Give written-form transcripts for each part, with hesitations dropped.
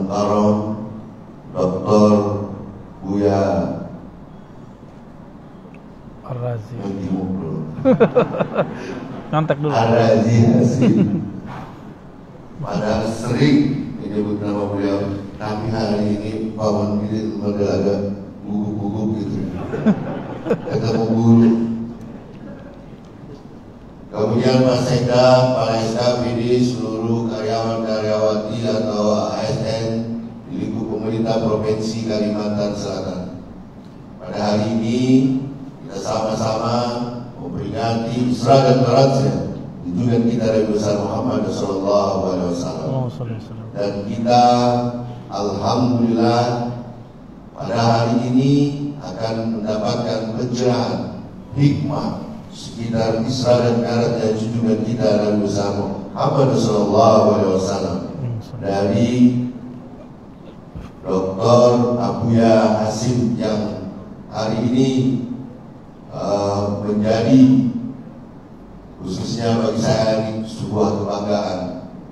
Al-Mukarram Dr. Buya Ar-Razi. Ngantek dulu. Ar-Razi Hasim. Padahal sering menyebut nama beliau, tapi hari ini Pak Mirin agak gugup-gugup gitu. Ketemu guru. Kemudian Pak Sekda, Pak SKPD, seluruh karyawan-karyawati atau ASN di lingkup pemerintah Provinsi Kalimantan Selatan. Pada hari ini kita sama-sama memperingati Isra dan Mi'rajnya junjungan kita Nabi besar Muhammad SAW. Dan kita alhamdulillah pada hari ini akan mendapatkan pencerahan hikmah sekitar Isra dan Mi'raj dan junjungan kita Nabi besar Muhammad SAW dari Dr. Abuya Hasim yang hari ini menjadi khususnya bagi saya ini sebuah kebanggaan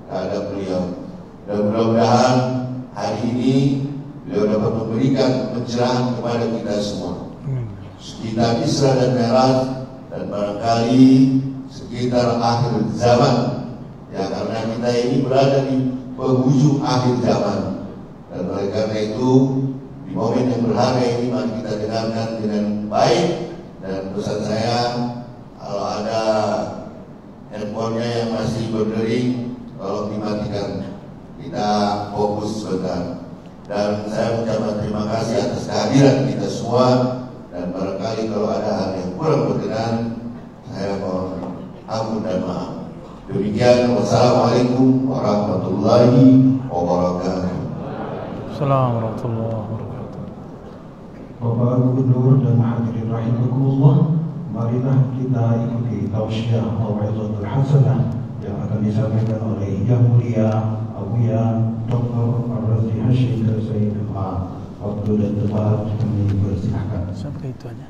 terhadap beliau. Dan mudah-mudahan hari ini beliau dapat memberikan pencerahan kepada kita semua sekitar Isra dan Mi'raj, dan barangkali sekitar akhir zaman, ya, karena kita ini berada di penghujung akhir zaman. Dan oleh karena itu di momen yang berharga ini mari kita dengarkan dengan baik. Dan pesan saya, kalau ada handphonenya yang masih berdering, tolong dimatikan, kita fokus sebentar. Dan saya mengucapkan terima kasih atas kehadiran kita semua. Dan barangkali kalau ada hal yang kurang berkenan, saya mohon ampun dan maaf. Demikian, wassalamualaikum warahmatullahi wabarakatuh. Assalamualaikum warahmatullahi wabarakatuh. Bapak Gubernur dan hadirin rahimakumullah, marilah kita ikuti tausiah mau'izatul hasanah yang akan disampaikan oleh Yang Mulia Abuya Dr. Ar-Razi Hasim dan Sayyid Waktu dan tempat kami persilahkan. Sampai itu aja.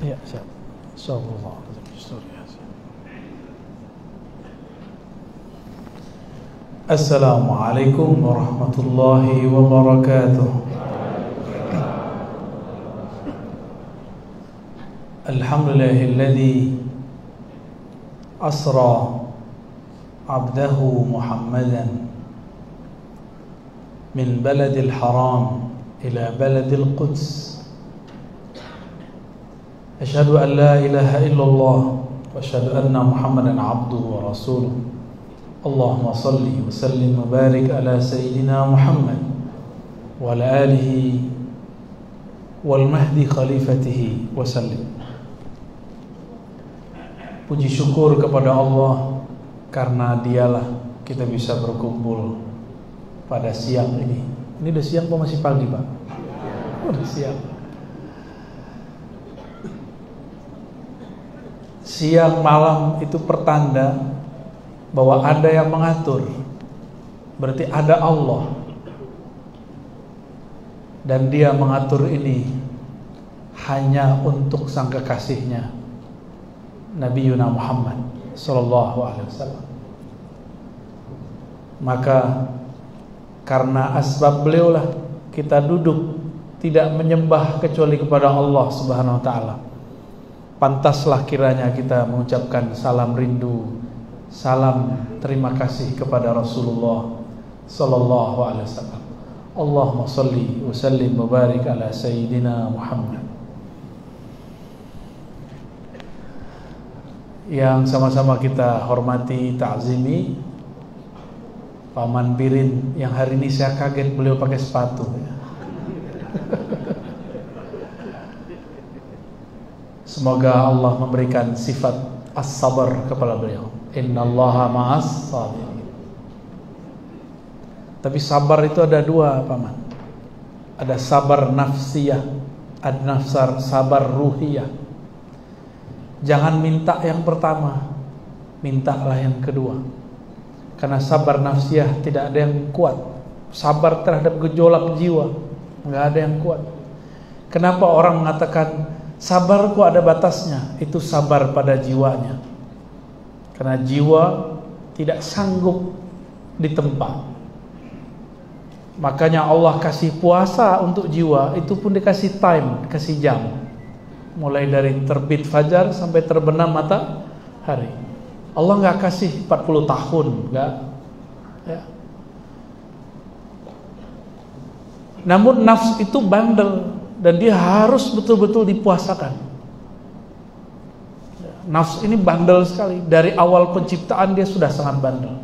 Ya, siap. Insyaallah. Assalamualaikum warahmatullahi wabarakatuh. Alhamdulillahilladzi asra abdahu Muhammadan min baladil haram ila baladil Quds. Asyhadu an la ilaha illallah wa asyhadu anna Muhammadan abduhu wa rasuluh. Allahumma salli wa sallim wa barik ala sayyidina Muhammad wa ala alihi wal mahdi khalifatihi wa sallim. Puji syukur kepada Allah karena dialah kita bisa berkumpul pada siang ini. Ini udah siang apa masih pagi, Pak? Udah siang. Siang malam itu pertanda bahwa ada yang mengatur. Berarti ada Allah. Dan dia mengatur ini hanya untuk sang kekasihnya Nabi Yuna Muhammad sallallahu alaihi wasallam. Maka karena asbab beliaulah kita duduk tidak menyembah kecuali kepada Allah Subhanahu wa taala. Pantaslah kiranya kita mengucapkan salam rindu, salam terima kasih kepada Rasulullah sallallahu alaihi wasallam. Allahumma salli wa sallim wa barik ala sayyidina Muhammad. Yang sama-sama kita hormati, ta'zimi Paman Birin yang hari ini saya kaget beliau pakai sepatu. Semoga Allah memberikan sifat as-sabar kepada beliau. Innallaha ma'as sabirin. Tapi sabar itu ada dua, Paman. Ada sabar nafsiyah, ada sabar ruhiyah. Jangan minta yang pertama, mintalah yang kedua. Karena sabar nafsiyah tidak ada yang kuat. Sabar terhadap gejolak jiwa, nggak ada yang kuat. Kenapa orang mengatakan sabarku ada batasnya? Itu sabar pada jiwanya. Karena jiwa tidak sanggup ditempa. Makanya Allah kasih puasa untuk jiwa, itu pun dikasih time, kasih jam. Mulai dari terbit fajar sampai terbenam matahari. Allah nggak kasih 40 tahun, nggak. Ya. Namun nafs itu bandel dan dia harus betul-betul dipuasakan. Nafs ini bandel sekali. Dari awal penciptaan dia sudah sangat bandel.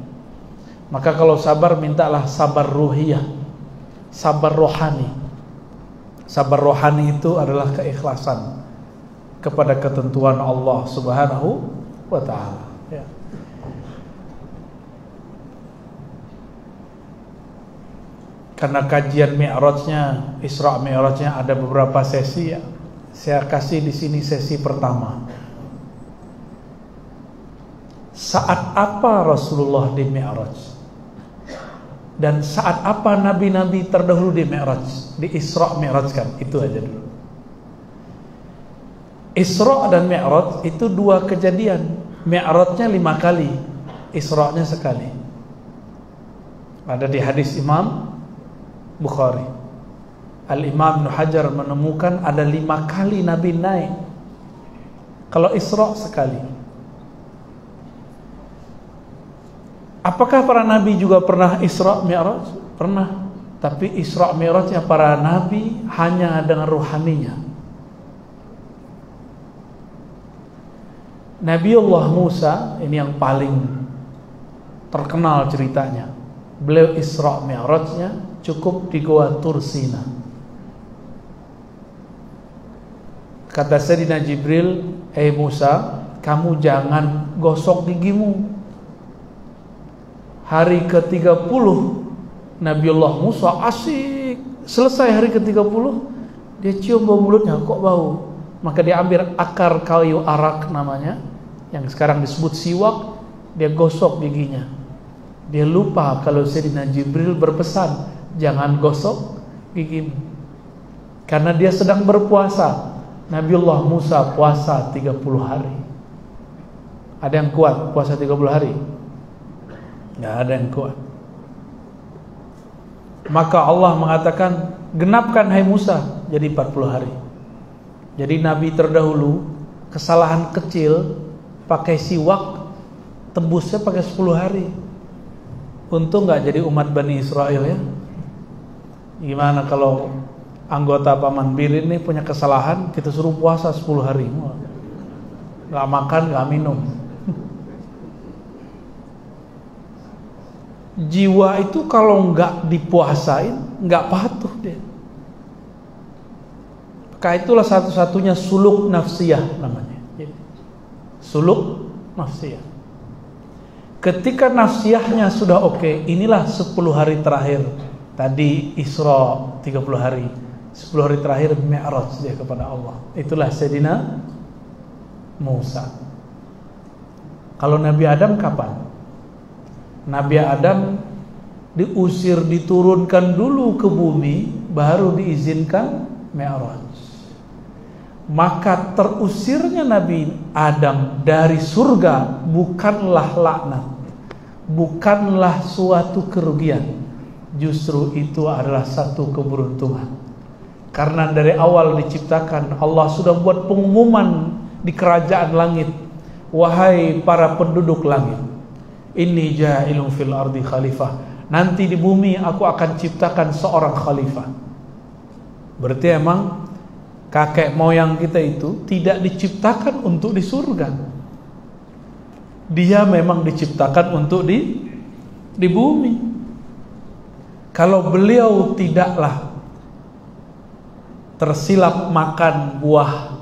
Maka kalau sabar, mintalah sabar ruhiyah, sabar rohani. Sabar rohani itu adalah keikhlasan kepada ketentuan Allah Subhanahu wa ta'ala. Ya. Karena kajian Mi'rajnya, Isra Mi'rajnya ada beberapa sesi ya. Saya kasih di sini sesi pertama. Saat apa Rasulullah di Mi'raj? Dan saat apa nabi-nabi terdahulu di Mi'raj? Di Isra Mi'raj kan, itu aja dulu. Isra dan Mi'raj itu dua kejadian. Mi'rajnya 5 kali, Isra-nya sekali. Ada di hadis Imam Bukhari. Al-Imam Ibnu Hajar menemukan ada 5 kali Nabi naik. Kalau Isra sekali. Apakah para Nabi juga pernah Isra Mi'raj? Pernah. Tapi Isra Mi'rajnya para Nabi hanya dengan ruhaninya. Nabiullah Musa, ini yang paling terkenal ceritanya. Beliau Isra Mi'rajnya cukup di Gua Tursina. Kata Sayyidina Jibril, Musa, kamu jangan gosok gigimu. Hari ke-30 Nabiullah Musa asik. Selesai hari ke-30, dia cium bau mulutnya, kok bau. Maka dia ambil akar kayu arak namanya, yang sekarang disebut siwak, dia gosok giginya. Dia lupa kalau Sayyidina Jibril berpesan, jangan gosok gigimu. Karena dia sedang berpuasa. Nabiullah Musa puasa 30 hari. Ada yang kuat puasa 30 hari? Nggak ada yang kuat. Maka Allah mengatakan, genapkan hai Musa, jadi 40 hari. Jadi Nabi terdahulu kesalahan kecil pakai siwak, tembusnya pakai 10 hari. Untung nggak jadi umat Bani Israel ya. Gimana kalau anggota Paman Bir ini punya kesalahan, kita suruh puasa 10 hari, nggak makan, nggak minum. Jiwa itu kalau nggak dipuasain, nggak patuh dia. Maka itulah satu-satunya suluk nafsiyah namanya. Suluk nafsiyah. Ketika nafsiyahnya sudah oke, inilah 10 hari terakhir. Tadi Isra 30 hari, 10 hari terakhir Mi'raj dia kepada Allah. Itulah Sayyidina Musa. Kalau Nabi Adam kapan? Nabi Adam diusir, diturunkan dulu ke bumi, baru diizinkan Mi'raj. Maka terusirnya Nabi Adam dari surga bukanlah laknat, bukanlah suatu kerugian. Justru itu adalah satu keberuntungan. Karena dari awal diciptakan, Allah sudah buat pengumuman di kerajaan langit. Wahai para penduduk langit, inni ja'ilun fil ardi khalifah. Nanti di bumi aku akan ciptakan seorang khalifah. Berarti emang kakek moyang kita itu tidak diciptakan untuk di surga. Dia memang diciptakan untuk di bumi. Kalau beliau tidaklah tersilap makan buah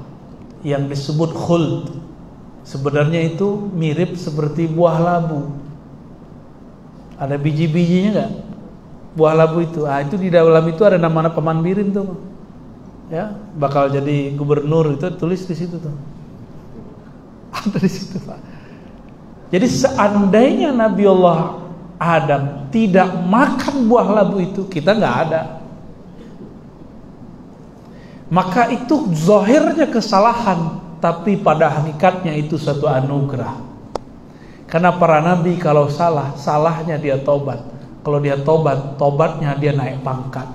yang disebut khuld, sebenarnya itu mirip seperti buah labu. Ada biji-bijinya enggak? Buah labu itu. Itu di dalam itu ada nama Paman Birin tuh. Ya, bakal jadi gubernur itu tulis di situ tuh. Ada di situ, Pak. Jadi seandainya Nabiullah Adam tidak makan buah labu itu, kita enggak ada. Maka itu zahirnya kesalahan, tapi pada hakikatnya itu satu anugerah. Karena para nabi kalau salah, salahnya dia tobat. Kalau dia tobat, tobatnya dia naik pangkat.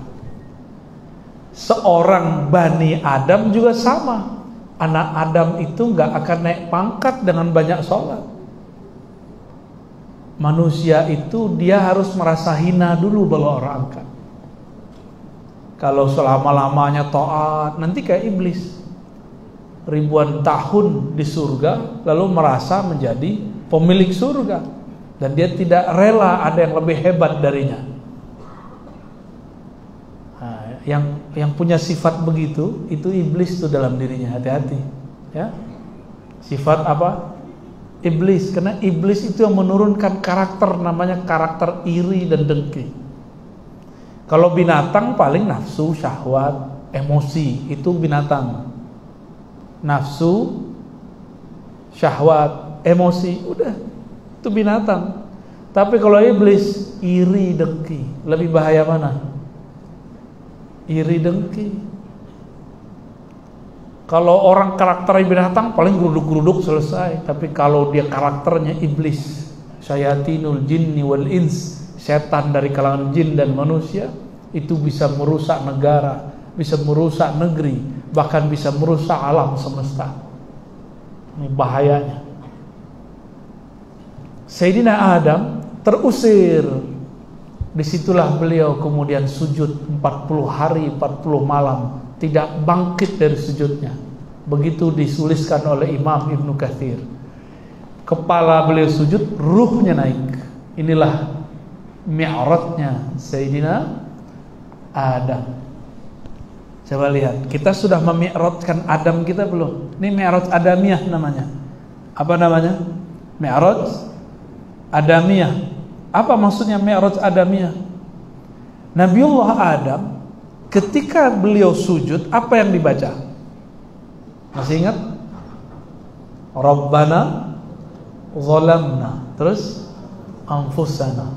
Seorang Bani Adam juga sama. Anak Adam itu gak akan naik pangkat dengan banyak sholat. Manusia itu dia harus merasa hina dulu baru orang angkat. Kalau selama-lamanya taat, nanti kayak iblis. Ribuan tahun di surga, lalu merasa menjadi pemilik surga. Dan dia tidak rela ada yang lebih hebat darinya. Nah, yang punya sifat begitu, itu iblis tuh dalam dirinya, hati-hati. Ya, sifat apa? Iblis. Karena iblis itu yang menurunkan karakter, namanya karakter iri dan dengki. Kalau binatang paling nafsu, syahwat, emosi, itu binatang. Nafsu, syahwat, emosi, udah, itu binatang. Tapi kalau iblis, iri, dengki. Lebih bahaya mana? Iri, dengki. Kalau orang karakternya binatang paling geruduk-geruduk selesai. Tapi kalau dia karakternya iblis, syayatinul jinni wal ins, setan dari kalangan jin dan manusia, itu bisa merusak negara, bisa merusak negeri, bahkan bisa merusak alam semesta. Ini bahayanya. Sayyidina Adam terusir. Disitulah beliau kemudian sujud 40 hari 40 malam, tidak bangkit dari sujudnya. Begitu dituliskan oleh Imam Ibnu Katsir. Kepala beliau sujud, ruhnya naik. Inilah mi'rajnya Sayyidina Adam. Coba lihat, kita sudah memi'rajkan Adam kita belum? Ini mi'raj Adamiyah namanya. Apa namanya? Mi'raj Adamiyah. Apa maksudnya mi'raj Adamiyah? Nabiullah Adam ketika beliau sujud, apa yang dibaca? Masih ingat? Rabbana zalamna, terus anfusana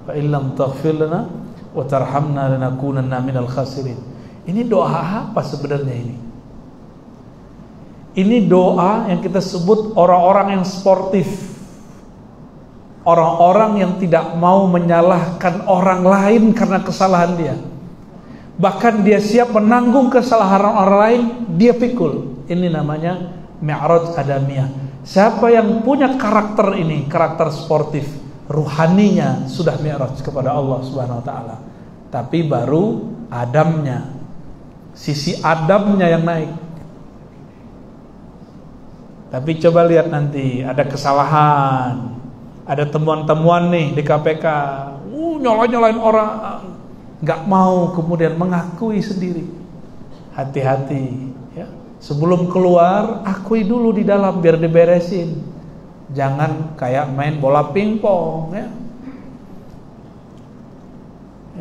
fa illam taghfir lana wa tarhamna lanakunanna minal khasirin. Ini doa apa sebenarnya ini? Ini doa yang kita sebut orang-orang yang sportif. Orang-orang yang tidak mau menyalahkan orang lain karena kesalahan dia. Bahkan dia siap menanggung kesalahan orang lain, dia pikul. Ini namanya mi'raj Adamiyah. Siapa yang punya karakter ini, karakter sportif, ruhaninya sudah mi'raj kepada Allah Subhanahu wa taala. Tapi baru Adamnya, sisi Adamnya yang naik. Tapi coba lihat nanti ada kesalahan, ada temuan-temuan nih di KPK, nyalain orang, nggak mau kemudian mengakui sendiri. Hati-hati, ya. Sebelum keluar, akui dulu di dalam biar diberesin. Jangan kayak main bola pingpong, ya.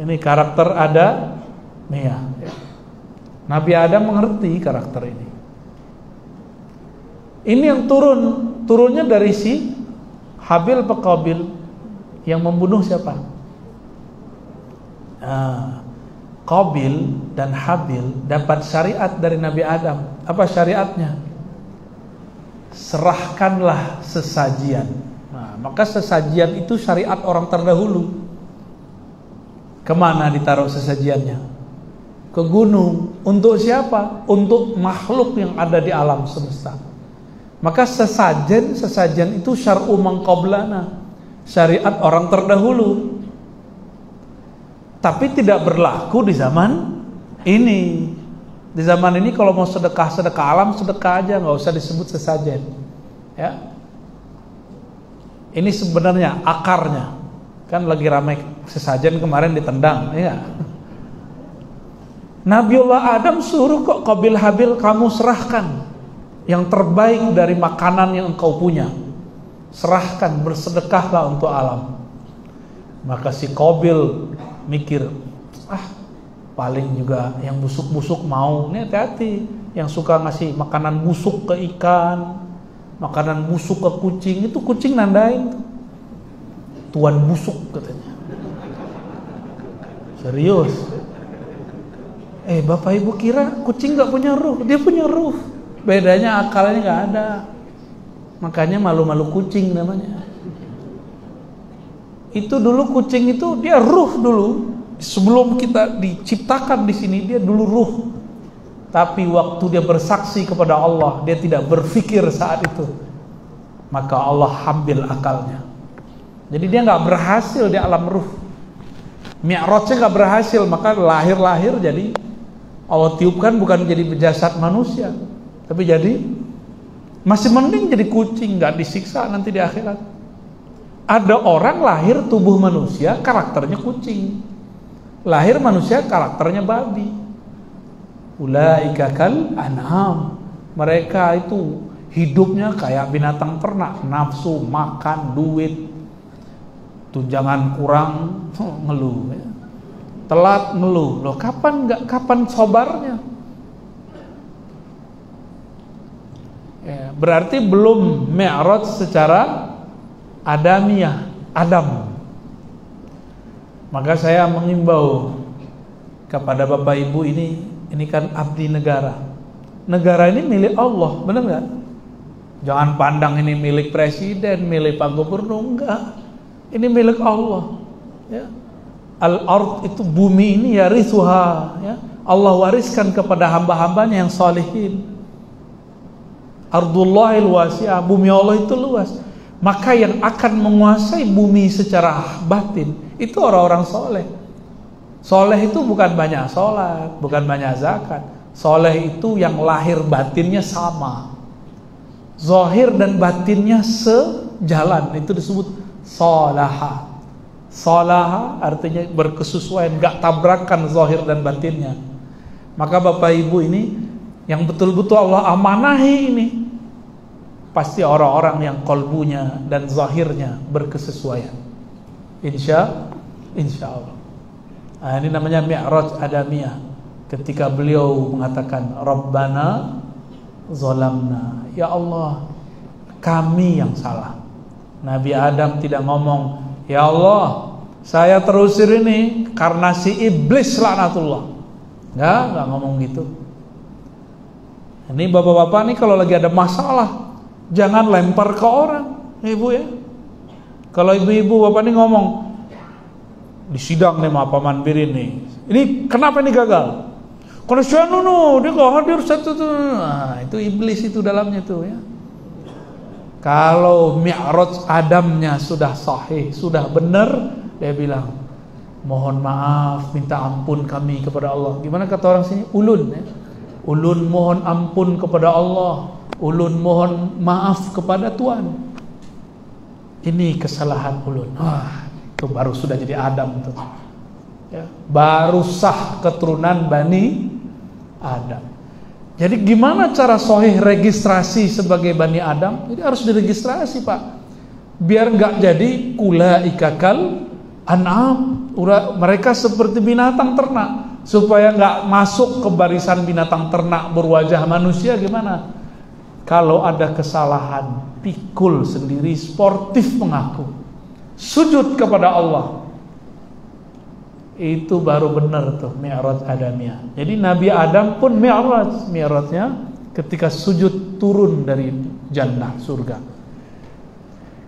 Ini karakter ada, nih ya. Nabi Adam mengerti karakter ini. Ini yang turunnya dari si Habil pe Qabil yang membunuh siapa? Qabil dan Habil dapat syariat dari Nabi Adam. Apa syariatnya? Serahkanlah sesajian. Nah, maka sesajian itu syariat orang terdahulu. Kemana ditaruh sesajiannya? Ke gunung. Untuk siapa? Untuk makhluk yang ada di alam semesta. Maka sesajen itu syar'u man qablana, syariat orang terdahulu. Tapi tidak berlaku di zaman ini. Di zaman ini kalau mau sedekah alam, sedekah aja, nggak usah disebut sesajen. Ya. Ini sebenarnya akarnya. Kan lagi ramai sesajen kemarin ditendang, ya. Nabiullah Adam suruh kok Qabil Habil, kamu serahkan yang terbaik dari makanan yang engkau punya. Serahkan, bersedekahlah untuk alam. Maka si Qabil mikir, paling juga yang busuk-busuk mau. Ini hati-hati, yang suka ngasih makanan busuk ke ikan, makanan busuk ke kucing, itu kucing nandain tuh. Tuan busuk katanya. Serius. Bapak ibu kira kucing gak punya ruh? Dia punya ruh. Bedanya akalnya gak ada. Makanya malu-malu kucing namanya. Itu dulu kucing itu dia ruh dulu. Sebelum kita diciptakan di sini dia dulu ruh. Tapi waktu dia bersaksi kepada Allah, dia tidak berpikir saat itu. Maka Allah ambil akalnya. Jadi dia nggak berhasil di alam ruh. Mi'rajnya nggak berhasil, maka lahir jadi Allah tiupkan bukan jadi jasad manusia, tapi jadi masih mending jadi kucing, nggak disiksa nanti di akhirat. Ada orang lahir tubuh manusia karakternya kucing, lahir manusia karakternya babi. Ulaika kal an'am, mereka itu hidupnya kayak binatang ternak, nafsu, makan, duit, tunjangan kurang ngeluh ya. Telat ngeluh, loh kapan sabarnya? Ya, berarti belum mi'raj secara adamiah, Adam. Maka saya mengimbau kepada Bapak Ibu ini kan abdi negara. Negara ini milik Allah, benar nggak? Jangan pandang ini milik presiden, milik Pak Gubernur, enggak. Ini milik Allah. Ya. Al-ard itu bumi ini yarithuha, ya. Allah wariskan kepada hamba-hambanya yang salihin. Ardullahil wasi'ah, bumi Allah itu luas. Maka yang akan menguasai bumi secara batin itu orang-orang soleh. Soleh itu bukan banyak sholat, bukan banyak zakat. Soleh itu yang lahir batinnya sama, zahir dan batinnya sejalan. Itu disebut sholaha. Sholaha artinya berkesesuaian, gak tabrakan zahir dan batinnya. Maka Bapak Ibu ini yang betul-betul Allah amanahi ini pasti orang-orang yang kolbunya dan zahirnya berkesesuaian. Insya Allah. Nah, ini namanya mi'raj adamiyah. Ketika beliau mengatakan Rabbana zolamna, ya Allah kami yang salah. Nabi Adam tidak ngomong, ya Allah saya terusir ini karena si iblis laknatullah. Enggak ngomong gitu. Ini bapak-bapak nih kalau lagi ada masalah jangan lempar ke orang, ibu ya. Kalau ibu-ibu bapak nih ngomong di sidang nih sama Paman Birin nih, ini kenapa ini gagal? Karena saya dia gak hadir satu tuh. Nah, itu iblis itu dalamnya tuh ya. Kalau mi'raj Adamnya sudah sahih, sudah benar, dia bilang mohon maaf, minta ampun kami kepada Allah. Gimana kata orang sini? Ulun ya. Ulun mohon ampun kepada Allah, ulun mohon maaf kepada Tuhan. Ini kesalahan ulun. Itu baru sudah jadi Adam tuh. Ya, baru sah keturunan Bani Adam. Jadi gimana cara sahih registrasi sebagai Bani Adam? Jadi harus diregistrasi Pak, biar nggak jadi ulaika kal an'am, mereka seperti binatang ternak. Supaya nggak masuk ke barisan binatang ternak berwajah manusia. Gimana? Kalau ada kesalahan, pikul sendiri, sportif mengaku, sujud kepada Allah. Itu baru benar tuh mi'raj adamiyah. Jadi Nabi Adam pun mi'rajnya ketika sujud turun dari jannah surga.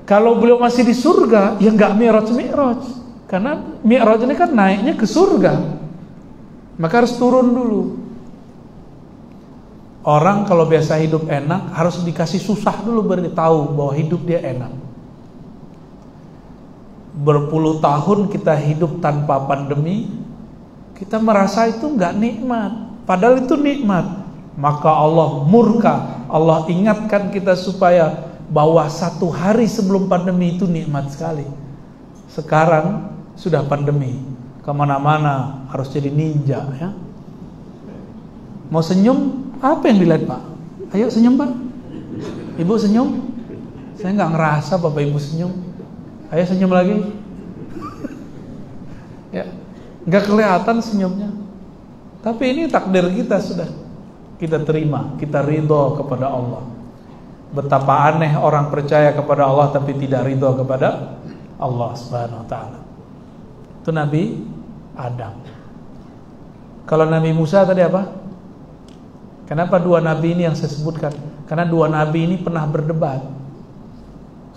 Kalau beliau masih di surga, ya nggak mi'raj. Karena mi'raj ini kan naiknya ke surga, maka harus turun dulu. Orang kalau biasa hidup enak harus dikasih susah dulu baru tahu bahwa hidup dia enak. Berpuluh tahun kita hidup tanpa pandemi, kita merasa itu nggak nikmat, padahal itu nikmat. Maka Allah murka, Allah ingatkan kita supaya bahwa satu hari sebelum pandemi itu nikmat sekali. Sekarang sudah pandemi, kemana-mana harus jadi ninja ya. Mau senyum, apa yang dilihat Pak? Ayo senyum Pak. Ibu senyum. Saya nggak ngerasa Bapak Ibu senyum. Ayo senyum lagi. Ya, nggak kelihatan senyumnya. Tapi ini takdir kita sudah kita terima, kita ridho kepada Allah. Betapa aneh orang percaya kepada Allah tapi tidak ridho kepada Allah Subhanahu Wa Taala. Itu Nabi Adam. Kalau Nabi Musa tadi apa? Kenapa dua nabi ini yang saya sebutkan? Karena dua nabi ini pernah berdebat.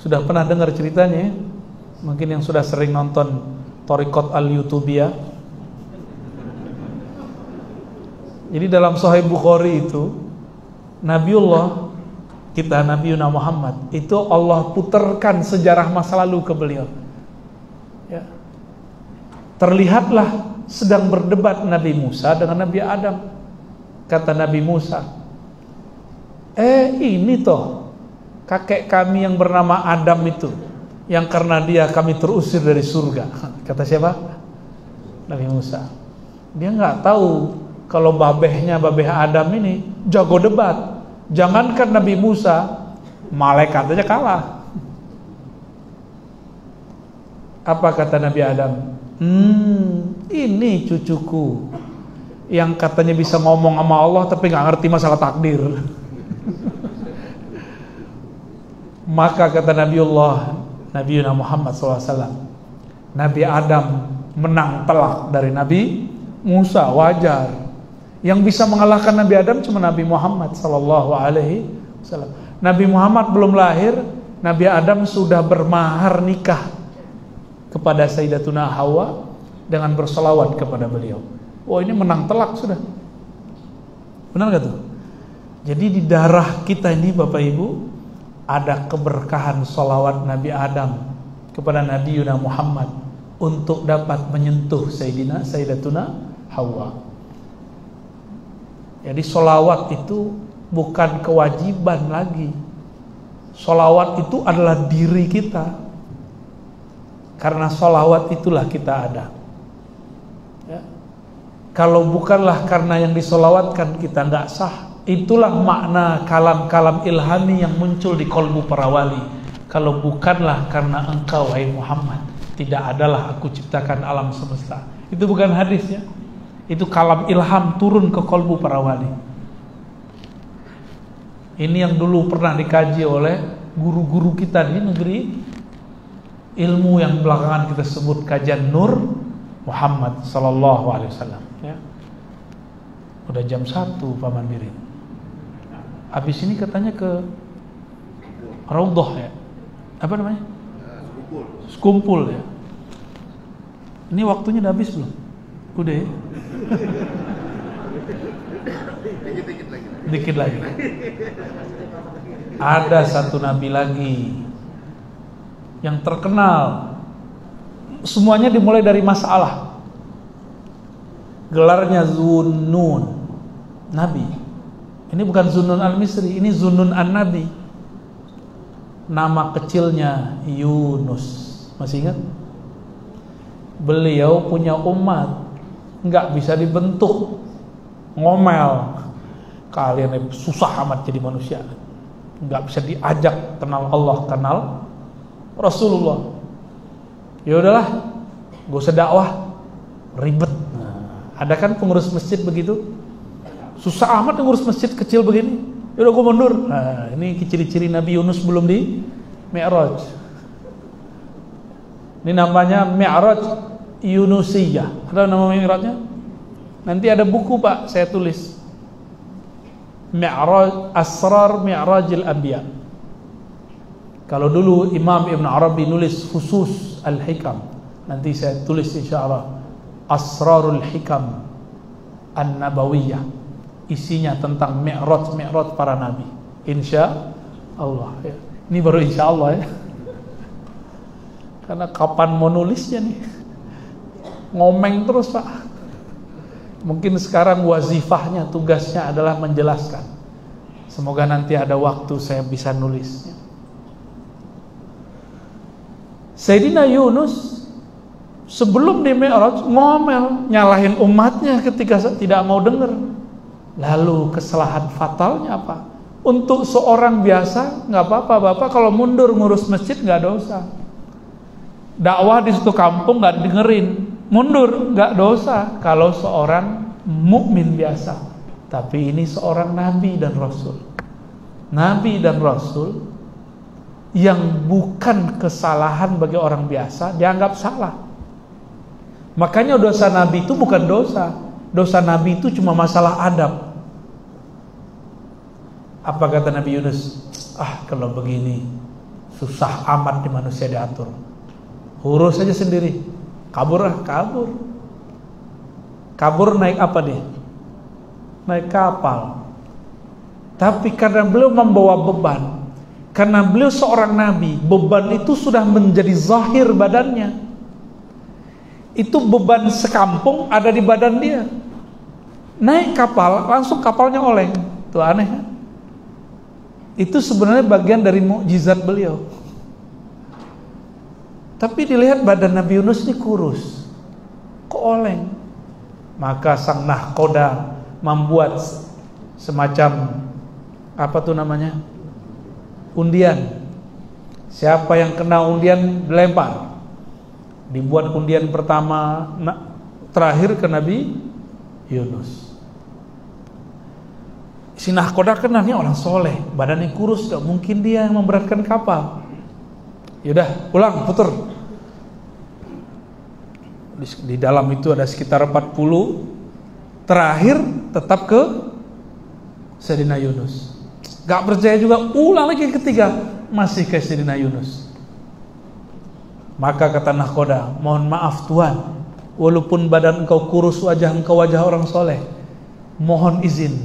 Sudah pernah dengar ceritanya ya? Mungkin yang sudah sering nonton Thariqat Al-Yutubiyah. Jadi dalam Sahih Bukhari itu Nabiullah kita, Nabiuna Muhammad, itu Allah putarkan sejarah masa lalu ke beliau ya. Terlihatlah sedang berdebat Nabi Musa dengan Nabi Adam. Kata Nabi Musa, ini toh kakek kami yang bernama Adam itu, yang karena dia kami terusir dari surga. Kata siapa? Nabi Musa. Dia nggak tahu kalau babeh Adam ini jago debat. Jangankan Nabi Musa, malaikat aja kalah. Apa kata Nabi Adam? Ini cucuku yang katanya bisa ngomong sama Allah tapi nggak ngerti masalah takdir. Maka kata Nabiuna Muhammad SAW, Nabi Adam menang telak dari Nabi Musa, wajar. Yang bisa mengalahkan Nabi Adam cuma Nabi Muhammad SAW. Nabi Muhammad belum lahir, Nabi Adam sudah bermahar nikah kepada Sayyidatuna Hawa dengan bersolawat kepada beliau. Oh, ini menang telak sudah. Benar gak tuh? Jadi di darah kita ini Bapak Ibu ada keberkahan solawat Nabi Adam kepada Nabi Yuna Muhammad untuk dapat menyentuh Sayyidatuna Hawa. Jadi solawat itu bukan kewajiban lagi. Solawat itu adalah diri kita. Karena solawat itulah kita ada ya. Kalau bukanlah karena yang disolawatkan kita nggak sah. Itulah makna kalam-kalam ilhami yang muncul di kolbu para wali. Kalau bukanlah karena engkau wahai Muhammad, tidak adalah aku ciptakan alam semesta. Itu bukan hadisnya. Itu kalam ilham turun ke kolbu para wali. Ini yang dulu pernah dikaji oleh guru-guru kita di negeri ilmu yang belakangan kita sebut kajian Nur Muhammad Sallallahu Alaihi Wasallam ya. Udah jam 1 Pak Mandirin. Habis ini katanya ke Raudhah ya. Apa namanya? Skumpul ya. Ini waktunya udah habis belum? Udah ya? Dikit lagi. Ada satu nabi lagi yang terkenal. Semuanya dimulai dari masalah. Gelarnya Zunnun, nabi. Ini bukan Zunnun al-Misri, ini Zunnun an-Nabi. Nama kecilnya Yunus. Masih ingat? Beliau punya umat, nggak bisa dibentuk, ngomel. Kalian susah amat jadi manusia, nggak bisa diajak kenal Allah, kenal Rasulullah. Ya udahlah, gak usah dakwah, ribet. Nah, ada kan pengurus masjid begitu, susah amat ngurus masjid kecil begini. Ya udah gue mundur. Nah, ini ciri-ciri Nabi Yunus belum di Mi'raj. Ini namanya Mi'raj Yunusiyah. Ada nama Mi'rajnya? Nanti ada buku Pak, saya tulis. Mi'raj Asrar Mi'rajil Anbiya. Kalau dulu Imam Ibn Arabi nulis Fusus Al-Hikam, nanti saya tulis insyaallah Asrarul Hikam An-Nabawiyah. Isinya tentang Mi'raj para nabi. Insyaallah ya. Ini baru insyaallah ya. Karena kapan mau nulisnya nih? Ngomeng terus Pak. Mungkin sekarang wazifahnya, tugasnya adalah menjelaskan. Semoga nanti ada waktu saya bisa nulisnya. Sayyidina Yunus sebelum di Mi'raj ngomel, nyalahin umatnya ketika tidak mau dengar. Lalu kesalahan fatalnya apa? Untuk seorang biasa nggak apa-apa Bapak kalau mundur ngurus masjid nggak dosa. Dakwah di suatu kampung nggak dengerin, mundur nggak dosa kalau seorang mukmin biasa. Tapi ini seorang nabi dan rasul. Nabi dan rasul yang bukan kesalahan bagi orang biasa dianggap salah. Makanya dosa nabi itu bukan dosa. Dosa nabi itu cuma masalah adab. Apa kata Nabi Yunus? Kalau begini susah amat di manusia diatur. urus saja sendiri. Kabur naik apa dia? Naik kapal. Tapi karena beliau membawa beban, karena beliau seorang nabi, beban itu sudah menjadi zahir badannya. Itu beban sekampung ada di badan dia. Naik kapal, langsung kapalnya oleng. Itu aneh kan? Itu sebenarnya bagian dari mukjizat beliau. Tapi dilihat badan Nabi Yunus ini kurus, kok oleng. Maka sang nahkoda membuat semacam apa tuh namanya, undian. Siapa yang kena undian dilempar. Dibuat undian pertama terakhir ke Nabi Yunus. Si nahkoda kenalnya orang soleh, badannya kurus, gak mungkin dia yang memberatkan kapal. Yaudah, pulang, puter. Di dalam itu ada sekitar 40. Terakhir tetap ke Sayyidina Yunus. Gak percaya juga, ulang lagi ketiga, masih ke Sayyidina Yunus. Maka kata nahkoda, mohon maaf Tuhan, walaupun badan engkau kurus, wajah engkau wajah orang soleh, mohon izin,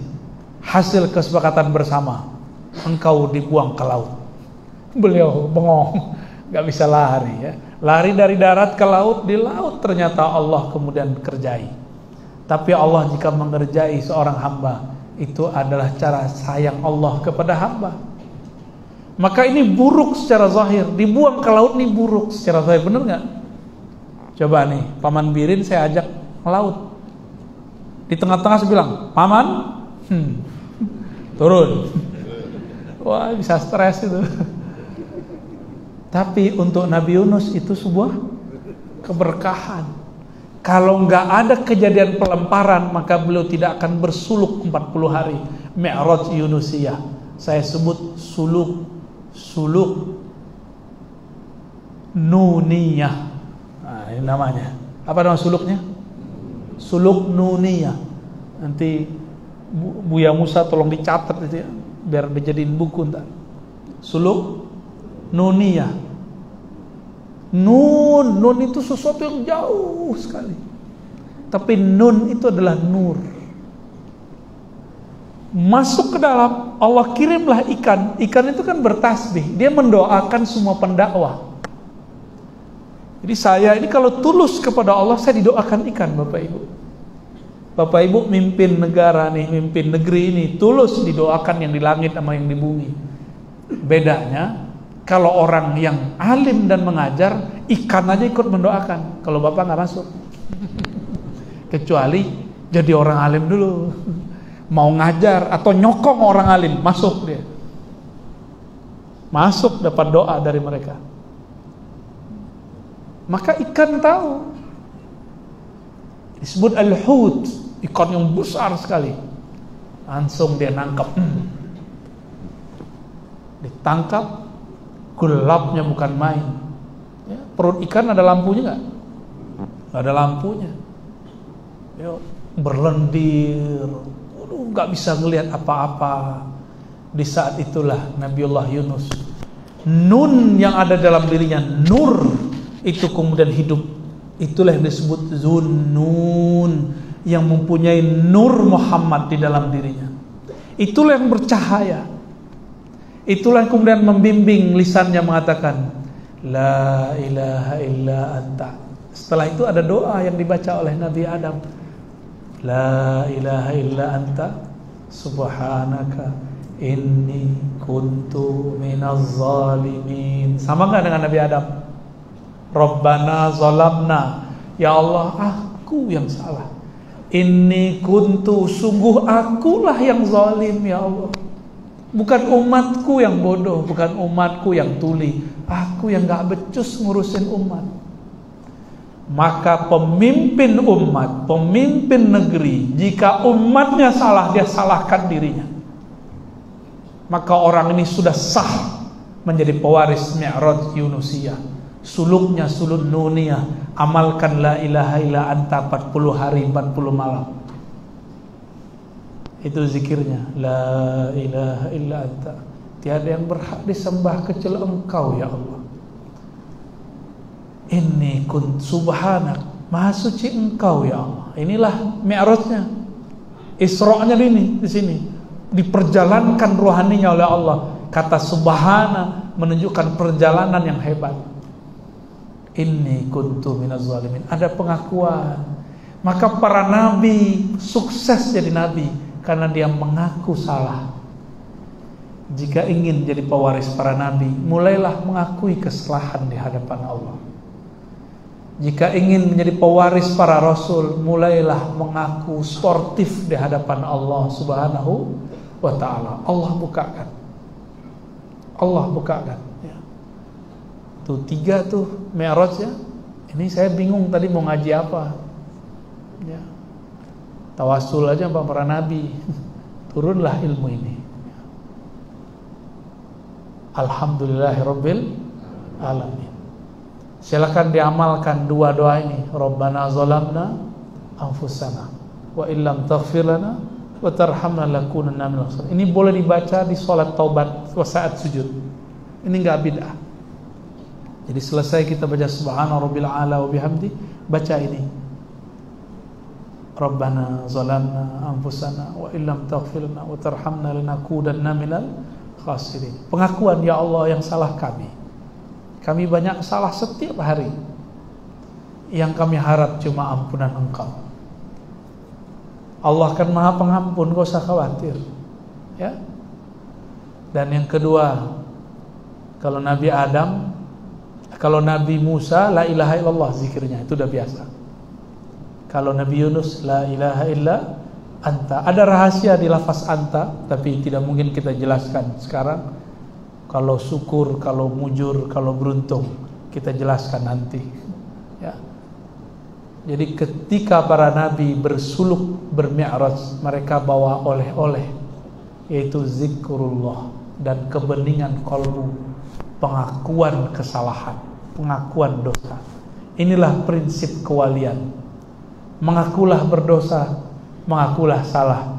hasil kesepakatan bersama, engkau dibuang ke laut. Beliau bengong, gak bisa lari ya. Lari dari darat ke laut, di laut ternyata Allah kemudian kerjai. Tapi Allah jika mengerjai seorang hamba, itu adalah cara sayang Allah kepada hamba. Maka ini buruk secara zahir, dibuang ke laut ini buruk secara zahir, bener gak? Coba nih, Paman Birin saya ajak ke laut. Di tengah-tengah saya bilang, Paman, turun. Wah, bisa stres itu. Tapi untuk Nabi Yunus itu sebuah keberkahan. Kalau nggak ada kejadian pelemparan, maka beliau tidak akan bersuluk 40 hari. Mi'raj Yunusiyah. Saya sebut suluk nuniyah. Nah, ini namanya. Apa nama suluknya? Suluk nuniyah. Nanti Buya Musa tolong dicatat itu ya, biar dijadiin buku ntar. Suluk nuniyah. Nun itu sesuatu yang jauh sekali. Tapi nun itu adalah nur. Masuk ke dalam, Allah kirimlah ikan. Ikan itu kan bertasbih, dia mendoakan semua pendakwah. Jadi saya ini kalau tulus kepada Allah, saya didoakan ikan, Bapak Ibu. Bapak Ibu mimpin negara nih, mimpin negeri ini, tulus didoakan yang di langit sama yang di bumi. Bedanya, kalau orang yang alim dan mengajar, ikan aja ikut mendoakan. Kalau Bapak nggak masuk. Kecuali jadi orang alim dulu. Mau ngajar atau nyokong orang alim, masuk dia. Masuk dapat doa dari mereka. Maka ikan tahu. Disebut al-hut, ikan yang besar sekali. Langsung dia nangkap. Ditangkap, gelapnya bukan main. Ya, perut ikan ada lampunya nggak? Nggak ada lampunya. Ya, berlendir. Nggak bisa ngelihat apa-apa. Di saat itulah Nabiullah Yunus, nun yang ada dalam dirinya, nur itu kemudian hidup. Itulah yang disebut Zunnun, yang mempunyai nur Muhammad di dalam dirinya. Itulah yang bercahaya. Itulah yang kemudian membimbing lisannya mengatakan La ilaha illa anta. Setelah itu ada doa yang dibaca oleh Nabi Adam, La ilaha illa anta subhanaka inni kuntu minaz zalimin. Sama gak dengan Nabi Adam? Rabbana zalamna, ya Allah aku yang salah. Inni kuntu, sungguh akulah yang zalim ya Allah. Bukan umatku yang bodoh, bukan umatku yang tuli. Aku yang gak becus ngurusin umat. Maka pemimpin umat, pemimpin negeri, jika umatnya salah, dia salahkan dirinya. Maka orang ini sudah sah menjadi pewaris Mi'raj Yunusiyah. Suluknya suluk nuniyah. Amalkan la ilaha illa anta 40 hari 40 malam. Itu zikirnya, la ilaha illa anta, tiada yang berhak disembah kecuali Engkau ya Allah. Inni kun subhanak, maha suci engkau ya Allah. Inilah mi'rajnya, Isra'nya di sini diperjalankan rohaninya oleh Allah. Kata subhana menunjukkan perjalanan yang hebat. Inni kuntu minaz zalimin, ada pengakuan. Maka para nabi sukses jadi nabi karena dia mengaku salah. Jika ingin jadi pewaris para nabi, mulailah mengakui kesalahan di hadapan Allah. Jika ingin menjadi pewaris para rasul, mulailah mengaku sportif di hadapan Allah Subhanahu wa ta'ala. Allah bukakan ya. Tuh 3 tuh mi'raj ya. Ini saya bingung tadi mau ngaji apa ya. Tawasul aja sama para nabi. Turunlah ilmu ini. Alhamdulillahirabbil alamin. Silakan diamalkan 2 doa ini. Rabbana zalamna anfusana wa illam taghfir lana wa tarhamna lakunanna minal khasirin. Ini boleh dibaca di salat taubat saat sujud. Ini enggak bid'ah. Jadi selesai kita baca subhana rabbil ala wa bihamdi, baca ini. Rabbana zalamna anfusana wa illam taghfir lana wa tarhamna lanakunanna minal khasirin. Pengakuan, ya Allah yang salah kami. Kami banyak salah setiap hari. Yang kami harap cuma ampunan Engkau. Allah kan Maha Pengampun, gak usah khawatir. Ya. Dan yang kedua, kalau Nabi Adam, kalau Nabi Musa, la ilaha illallah zikirnya, itu udah biasa. Kalau Nabi Yunus, la ilaha illa anta. Ada rahasia di lafaz anta, tapi tidak mungkin kita jelaskan sekarang. Kalau syukur, kalau mujur, kalau beruntung, kita jelaskan nanti ya. Jadi ketika para nabi bersuluk bermi'raj, mereka bawa oleh-oleh, yaitu zikrullah dan kebeningan qalbu, pengakuan kesalahan, pengakuan dosa. Inilah prinsip kewalian. Mengakulah berdosa, mengakulah salah,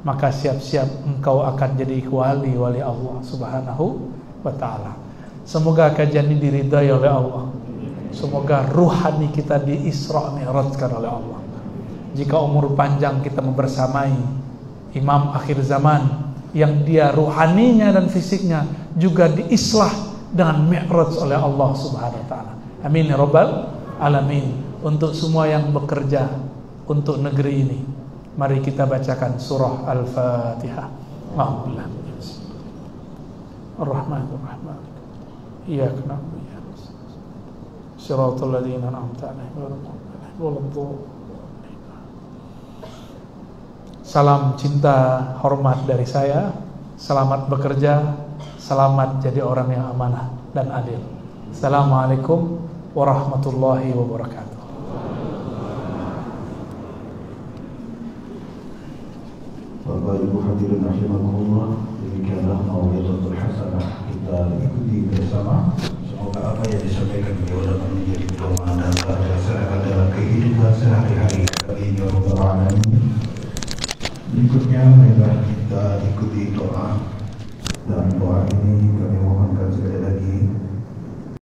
maka siap-siap engkau akan jadi wali Allah Subhanahu wa ta'ala. Semoga kajian ini diridai oleh Allah. Semoga ruhani kita di Isra Mi'rajkan oleh Allah. Jika umur panjang kita membersamai imam akhir zaman yang dia ruhaninya dan fisiknya juga diislah dengan mi'raj oleh Allah Subhanahu wa ta'ala. Amin ya rabbal alamin. Untuk semua yang bekerja untuk negeri ini, mari kita bacakan surah Al-Fatihah. Alhamdulillah. Ar-Rahmanir-Rahim. Iyyaka na'budu wa iyyaka nasta'in. Shiratal ladzina an'amta 'alaihim ghairil maghdubi 'alaihim. Salam cinta hormat dari saya. Selamat bekerja, selamat jadi orang yang amanah dan adil. Assalamualaikum warahmatullahi wabarakatuh. Bapak Ibu hadirin rahimakumullah, demikianlah mau'izatul hasanah kita ikuti bersama. Semoga apa yang disampaikan beliau dapat menjadi pedoman dan berdasarkan dalam kehidupan sehari-hari bagi Rabbul Alamin. Berikutnya marilah kita ikuti doa, dan doa ini kami mohonkan sekali lagi